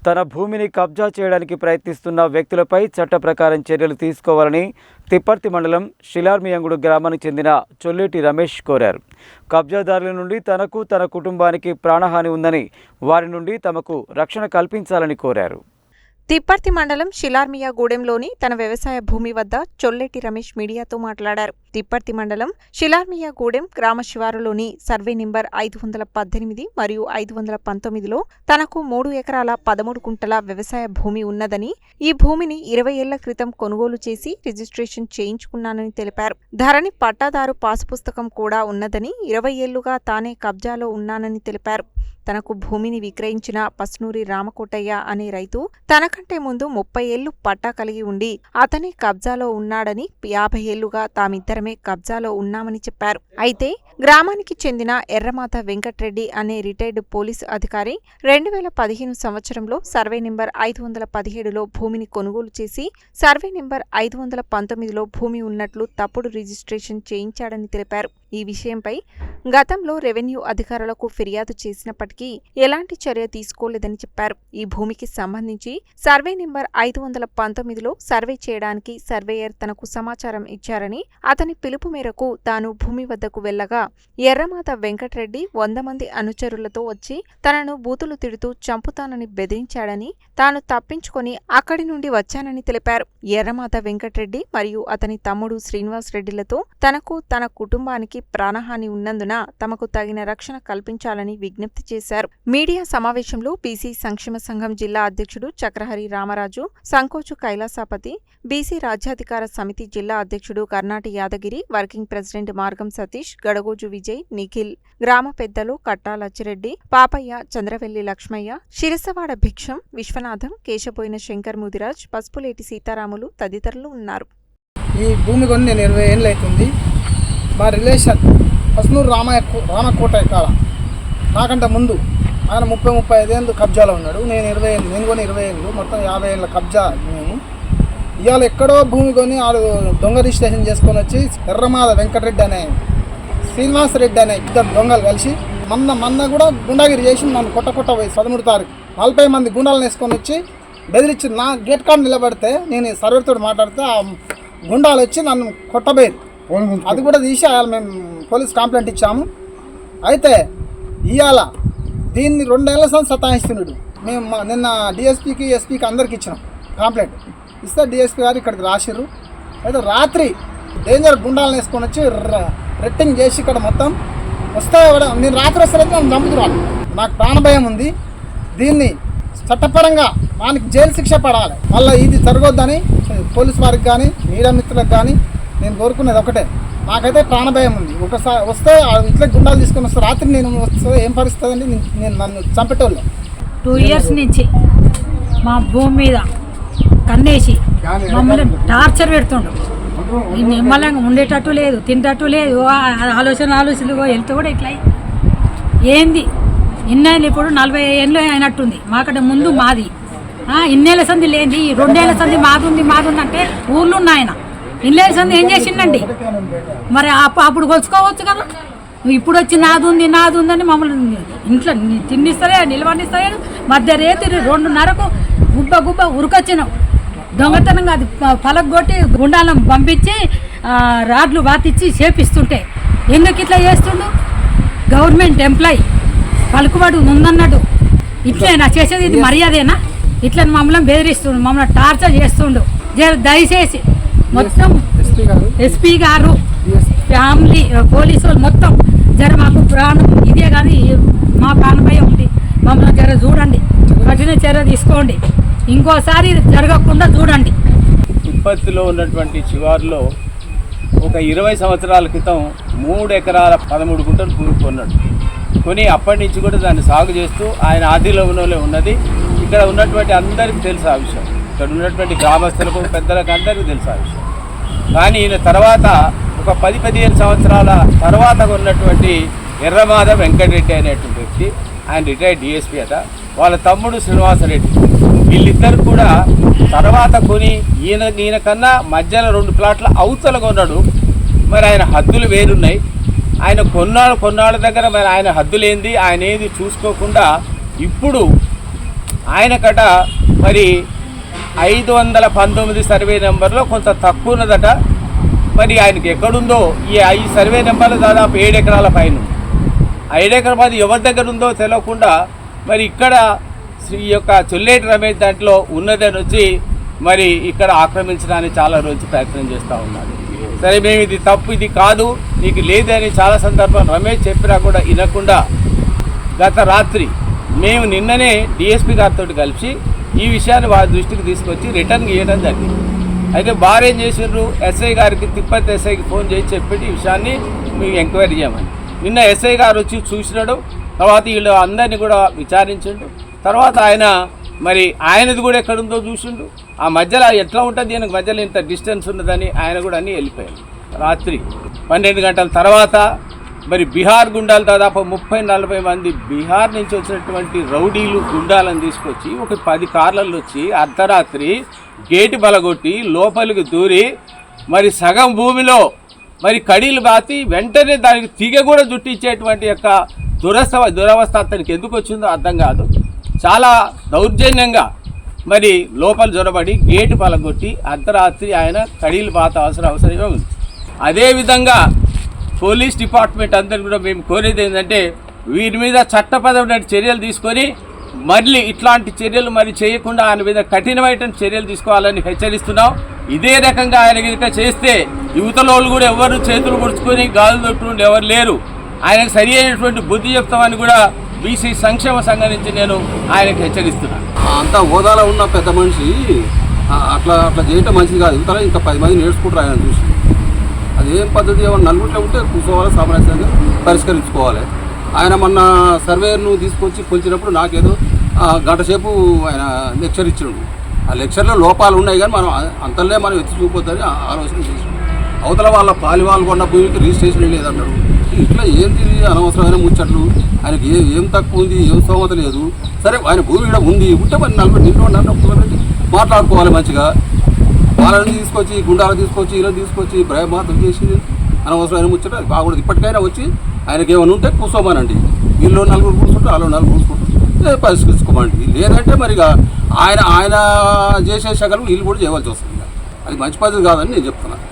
తన భూమిని కబ్జా చేయడానికి ప్రయత్నిస్తున్న వ్యక్తులపై చట్ట ప్రకారం చర్యలు తీసుకోవాలని తిప్పర్తి మండలం శిలార్మియంగుడు గ్రామానికి చెందిన చొల్లేటి రమేష్ కోరారు. కబ్జాదారుల నుండి తనకు తన కుటుంబానికి ప్రాణహాని ఉందని, వారి నుండి తమకు రక్షణ కల్పించాలని కోరారు. తిప్పర్తి మండలం శిలార్మియాగూడెంలోని తన వ్యవసాయ భూమి వద్ద చొల్లేటి రమేష్ మీడియాతో మాట్లాడారు. తిప్పర్తి మండలం శిలార్మియాగూడెం గ్రామ శివారులోని సర్వే నెంబర్ 518 మరియు 519లో తనకు 3 ఎకరాల 13 గుంటల వ్యవసాయ భూమి ఉన్నదని, ఈ భూమిని 20 ఏళ్ల క్రితం కొనుగోలు చేసి రిజిస్ట్రేషన్ చేయించుకున్నానని తెలిపారు. ధరణి పట్టాదారు పాసు పుస్తకం కూడా ఉన్నదని, 20 ఏళ్లుగా తానే కబ్జాలో ఉన్నానని తెలిపారు. తనకు భూమిని విక్రయించిన పస్నూరి రామకోటయ్య అనే రైతు తనకంటే ముందు 30 ఏళ్లు పట్టా కలిగి ఉండి అతనే కబ్జాలో ఉన్నాడని, 50 ఏళ్లుగా తామిద్దరమే కబ్జాలో ఉన్నామని చెప్పారు. అయితే గ్రామానికి చెందిన ఎర్రమాత వెంకట్రెడ్డి అనే రిటైర్డ్ పోలీసు అధికారి 2015 సంవత్సరంలో సర్వే నెంబర్ 517లో భూమిని కొనుగోలు చేసి సర్వే నెంబర్ 519లో భూమి ఉన్నట్లు తప్పుడు రిజిస్ట్రేషన్ చేయించాడని తెలిపారు. ఈ విషయంపై గతంలో రెవెన్యూ అధికారులకు ఫిర్యాదు చేసినప్పటికీ ఎలాంటి చర్య తీసుకోలేదని చెప్పారు. ఈ భూమికి సంబంధించి సర్వే నెంబర్ 519లో సర్వే చేయడానికి సర్వేయర్ తనకు సమాచారం ఇచ్చారని, అతని పిలుపు మేరకు తాను భూమి వద్దకు వెళ్లగా ఎర్రమాత వెంకట్రెడ్డి 100 మంది అనుచరులతో వచ్చి తనను బూతులు తిడుతూ చంపుతానని బెదిరించాడని, తాను తప్పించుకొని అక్కడి నుండి వచ్చానని తెలిపారు. ఎర్రమాత వెంకట్రెడ్డి మరియు అతని తమ్ముడు శ్రీనివాస్ రెడ్డిలతో తనకు తన కుటుంబానికి ప్రాణహాని ఉన్నందున తమకు తగిన రక్షణ కల్పించాలని విజ్ఞప్తి చేశారు. మీడియా సమావేశంలో బీసీ సంక్షేమ సంఘం జిల్లా అధ్యక్షుడు చక్రహరి రామరాజు, సంకోచు కైలాసాపతి, బీసీ రాజ్యాధికార సమితి జిల్లా అధ్యక్షుడు కర్ణాటి యాదగిరి, వర్కింగ్ ప్రెసిడెంట్ మార్గం సతీష్, గడగోజు విజయ్, నిఖిల్, గ్రామ పెద్దలు కట్టా లచ్చిరెడ్డి, పాపయ్య, చంద్రవెల్లి లక్ష్మయ్య, శిరసవాడ భిక్షం, విశ్వనాథం, కేశబోయిన శంకర్ ముదిరాజ్, పసుపులేటి సీతారాములు తదితరులు ఉన్నారు. ఈ భూమి కొని నేను 20 ఏళ్ళు అవుతుంది. మా రిలేషన్ పస్నూరు రామకోటయ్య కాడ నాకంటే ముందు ఆయన 30-35 ఏళ్ళు కబ్జాలో ఉన్నాడు. నేను 20 ఏళ్ళు, నేను కొని 20 ఏళ్ళు, మొత్తం 50 ఏళ్ళ కబ్జా. మేము ఇవాళ ఎక్కడో భూమి కొని వాళ్ళు దొంగ రిజిస్ట్రేషన్ చేసుకొని వచ్చి ఎర్రమాద వెంకటరెడ్డి అనే శ్రీనివాస్ రెడ్డి అనే ఇద్దరు దొంగలు కలిసి మొన్న కూడా గుండాగిరి చేసి నన్ను కొట్ట పోయి 13 తారీఖు 40 మంది గుండాలను వేసుకొని వచ్చి బెదిరించి నా గేట్ కార్డు నిలబడితే నేను సర్వేతో మాట్లాడితే ఆ గుండాలు వచ్చి నన్ను కొట్టబోయేది. అది కూడా తీసి మేము పోలీస్ కంప్లైంట్ ఇచ్చాము. అయితే ఇవాళ దీన్ని 2 ఏళ్ల సంవత్సరం సతాయిస్తున్నాడు. మేము నిన్న డిఎస్పీకి, ఎస్పీకి అందరికి ఇచ్చినాం కంప్లైంట్ ఇస్తే డిఎస్పీ గారు ఇక్కడికి రాసిర్రు. అయితే రాత్రి డేంజర్ గుండాలను వేసుకొని వచ్చి రెట్టింగ్ చేసి ఇక్కడ మొత్తం వస్తే నేను రాత్రి వస్తారైతే నన్ను చంపుతున్నాను. నాకు ప్రాణభయం ఉంది. దీన్ని చట్టపరంగా వానికి జైలు శిక్ష పడాలి. మళ్ళీ ఇది జరగొద్దని పోలీసు వారికి కానీ మీడియా మిత్రులకు కానీ నేను కోరుకునేది ఒకటే, నాకైతే ప్రాణభయం ఉంది. ఒకసారి వస్తే ఇట్లా గుండాలు తీసుకొని వస్తే రాత్రి నేను వస్తే ఏం పరిస్థితి అండి, నేను నన్ను చంపేటోళ్ళు. 2 ఇయర్స్ నుంచి మా భూమి మీద కన్నేసి మమ్మల్ని టార్చర్ పెడుతుండు. నిమ్మలంగా ఉండేటట్టు లేదు, తింటట్టు లేదు, ఆలోచనలు వెళ్తూ కూడా ఇట్లా ఏంది. ఇన్నేళ్ళు ఇప్పుడు 40 ఏళ్ళు అయినట్టుంది. మాకంటే ముందు మాది ఇన్నేళ్ళ సంది లేని 2 ఏళ్ల సంది మాదుంది అంటే ఊళ్ళో ఉన్నాయన. ఇన్నేళ్ళ సంది ఏం చేసిండండి మరి? అప్పుడు కొలుచుకోవచ్చు కదా. ఇప్పుడు వచ్చి నాది ఉందని మమ్మల్ని ఇంట్లో తిండిస్తారే, నిలవనిస్తారే. మధ్య రేతి 2:30కు గుబ్బ ఉరికొచ్చినాం. దొంగతనంగా అది పలగొట్టి గుండాలను పంపించి రాడ్లు బాతిచ్చి చేపిస్తుంటే ఎందుకు ఇట్లా చేస్తుండు? గవర్నమెంట్ ఎంప్లాయీ పలుకుబడి ఉందన్నట్టు ఇట్లేనా చేసేది? ఇది మర్యాదేనా? ఇట్లా మమ్మల్ని బెదిరిస్తుండు, మమ్మల్ని టార్చర్ చేస్తుండు. దయచేసి మొత్తం ఎస్పీ గారు, ఫ్యామిలీ, పోలీసు వాళ్ళు మొత్తం జర మాకు ప్రాణం ఇదే కానీ మా ప్రాణభయం ఉంది. మమ్మల్ని జర చూడండి, కఠిన చర్య తీసుకోండి, ఇంకోసారి జరగకుండా చూడండి. తిప్పర్తిలో ఉన్నటువంటి శివారులో ఒక 20 సంవత్సరాల క్రితం 3 ఎకరాల 13 గుంటలు భూమి కొన్నాడు. కొని అప్పటి నుంచి కూడా దాన్ని సాగు చేస్తూ ఆయన ఆదిలోనే ఉన్నది. ఇక్కడ ఉన్నటువంటి అందరికీ తెలుసు ఆ విషయం, ఇక్కడ ఉన్నటువంటి గ్రామస్తులకు, పెద్దలకు అందరికీ తెలుసు ఆ విషయం. కానీ ఈయన తర్వాత ఒక 10-15 సంవత్సరాల తర్వాత ఉన్నటువంటి ఎర్రమాద వెంకటరెడ్డి అనేటువంటి వ్యక్తి, ఆయన రిటైర్డ్ డిఎస్పీ అట, వాళ్ళ తమ్ముడు శ్రీనివాసరెడ్డి, వీళ్ళిద్దరు కూడా తర్వాత కొని ఈయన కన్నా మధ్యలో 2 ప్లాట్ల అవతల కొన్నాడు. మరి ఆయన హద్దులు వేరున్నాయి. ఆయన కొన్నాళ్ళ దగ్గర మరి ఆయన హద్దులేంది, ఆయన ఏది చూసుకోకుండా ఇప్పుడు ఆయనకట మరి 519 సర్వే నెంబర్లో కొంత తక్కువ ఉన్నదట. మరి ఆయనకి ఎక్కడుందో ఈ సర్వే నెంబర్లు దాదాపు 7 ఎకరాల పైన. 5 ఎకరాల పది ఎవరి దగ్గర ఉందో తెలియకుండా మరి ఇక్కడ ఈ యొక్క చొల్లేటి రమేష్ దాంట్లో ఉన్నదని వచ్చి మరి ఇక్కడ ఆక్రమించడానికి చాలా రోజు ప్రయత్నం చేస్తూ ఉన్నారు. సరే మేము ఇది తప్పు, ఇది కాదు, నీకు లేదని చాలా సందర్భం రమేష్ చెప్పినా కూడా వినకుండా గత రాత్రి మేము నిన్ననే డిఎస్పీ గారితో కలిసి ఈ విషయాన్ని వారి దృష్టికి తీసుకొచ్చి రిటర్న్ ఇవ్వడం జరిగింది. అయితే బార్ ఏం చేసిండ్రు, ఎస్ఐ గారికి తిప్పతి ఎస్ఐకి ఫోన్ చేసి చెప్పి ఈ విషయాన్ని మేము ఎంక్వైరీ చేయమని. నిన్న ఎస్ఐ గారు వచ్చి చూసినాడు. తర్వాత వీళ్ళు అందరినీ కూడా విచారించిండు. తర్వాత మరి ఆయనది కూడా ఎక్కడుందో చూసిండు. ఆ మధ్యలో ఎట్లా ఉంటుంది, దీనికి మధ్యలో ఇంత డిస్టెన్స్ ఉన్నదని ఆయన కూడా అన్నీ వెళ్ళిపోయాడు. రాత్రి 12 గంటల తర్వాత మరి బీహార్ గుండాలు దాదాపు 30-40 మంది బీహార్ నుంచి వచ్చినటువంటి రౌడీలు గుండాలను తీసుకొచ్చి ఒక 10 కార్లలో వచ్చి అర్ధరాత్రి గేటు బలగొట్టి లోపలికి దూరి మరి సగం భూమిలో మరి కడీలు బాతి వెంటనే దానికి తీగ కూడా జుట్టించేటువంటి యొక్క దురవస్థ అతనికి ఎందుకు వచ్చిందో అర్థం కాదు. చాలా దౌర్జన్యంగా మరి లోపల జొరబడి గేటు పలగొట్టి అర్ధరాత్రి ఆయన కడీలు బాత అవసరమే ఉంది. అదేవిధంగా పోలీస్ డిపార్ట్మెంట్ అందరికీ కూడా మేము కోరేది ఏంటంటే వీరి మీద చట్టపరమైన చర్యలు తీసుకొని మళ్ళీ ఇట్లాంటి చర్యలు మరి చేయకుండా ఆయన మీద కఠినమైన చర్యలు తీసుకోవాలని హెచ్చరిస్తున్నాం. ఇదే రకంగా ఆయన కనుక చేస్తే యువతలోళ్ళు కూడా ఎవరు చేతులు ముడుచుకొని గాజులు తొట్టుకుంటూ ఎవరు లేరు. ఆయనకు సరి అయినటువంటి బుద్ధి చెప్తామని కూడా బీసీ సంక్షేమ సంఘం నుంచి నేను ఆయనకు హెచ్చరిస్తున్నాను. అంత హోదాలో ఉన్న పెద్ద మనిషి అట్లా చేయటం మంచిది కాదు. యువతలో ఇంకా 10 మంది నేర్చుకుంటారు ఆయన చూసి. అదేం పద్ధతి, ఏమన్నా నలుగురిలో ఉంటే కూర్చోవాలి, సామరస్యంగా పరిష్కరించుకోవాలి. ఆయన మొన్న సర్వేను తీసుకొచ్చి కొలిచినప్పుడు నాకేదో గంట సేపు ఆయన లెక్చర్ ఇచ్చినాడు. ఆ లెక్చర్లో లోపాలు ఉన్నాయి కానీ మనం అంతలే మనం ఎత్తి చూపొద్దని ఆలోచన చేసినాం. అవతల వాళ్ళ పాలి కొన్న భూమికి రిజిస్ట్రేషన్ లేదన్నాడు. ఇట్లా ఏంటి అనవసరమైన ముచ్చట్లు, ఆయనకి ఏం తక్కువ ఉంది, ఏం స్తోమత లేదు. సరే ఆయన భూమి కూడా ఉంది, ఉంటే మరి 40 నిండు మాట్లాడుకోవాలి మంచిగా. వాళ్ళని తీసుకొచ్చి గుండాలను తీసుకొచ్చి ఇలా తీసుకొచ్చి భయమాతం చేసి అనవసరమైన ముచ్చట అది బాగుండదు. ఇప్పటికైనా వచ్చి ఆయనకి ఏమైనా ఉంటే కూర్చోమనండి. వీళ్ళు 4 కూర్చుంటారు, వాళ్ళు 4 కూర్చుంటారు, పరిష్కరించుకోమండి. లేదంటే మరి ఆయన చేసే శకలు వీళ్ళు కూడా చేయవలసి వస్తుంది. అది మంచి పద్ధతి కాదని నేను చెప్తున్నాను.